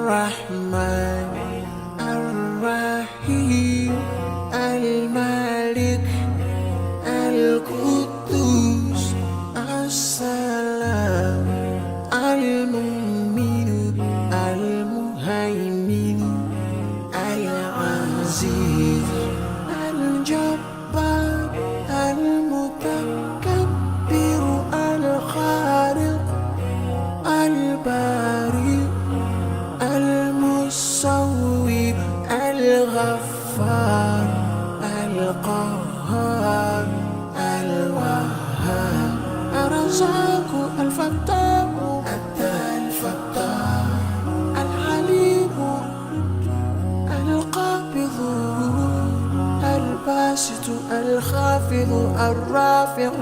الرحمن الرحيم الملك القدوس السلام المؤمن المهيمن العزيز الجبار المتكبر الخالق البارئ المصور الغفار القهار الوهاب الرزاق الفتاح الفتاح العليم القابض الباسط الخافض الرافع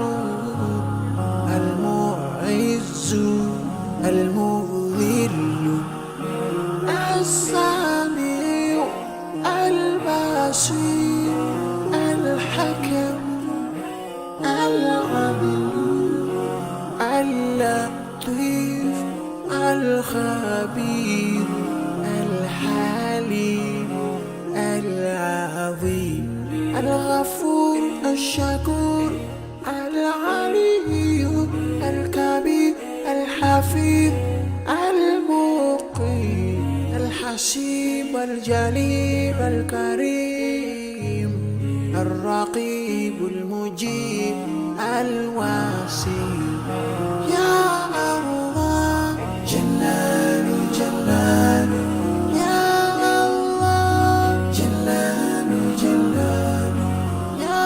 المعز المذل السميع البصير الحكم العليم اللطيف الخبير الحليم العظيم الغفور الشكور العلي الكبير الحفيظ المقيم الحسيب الجليل الكريم الرقيب المجيب الواسع يا الله جلال جلال يا الله جلال جلال يا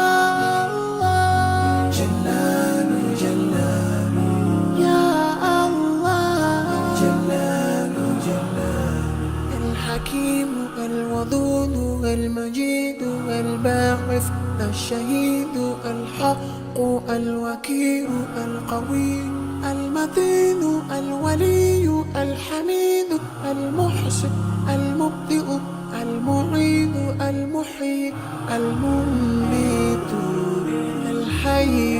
الله جلال جلال يا الله جلال جلال الحكيم الودود المجيد الباعث الشهيد الحق الوكيل القوي المتين الولي الحميد المحسن المبدئ المعيد المحيي المميت الحي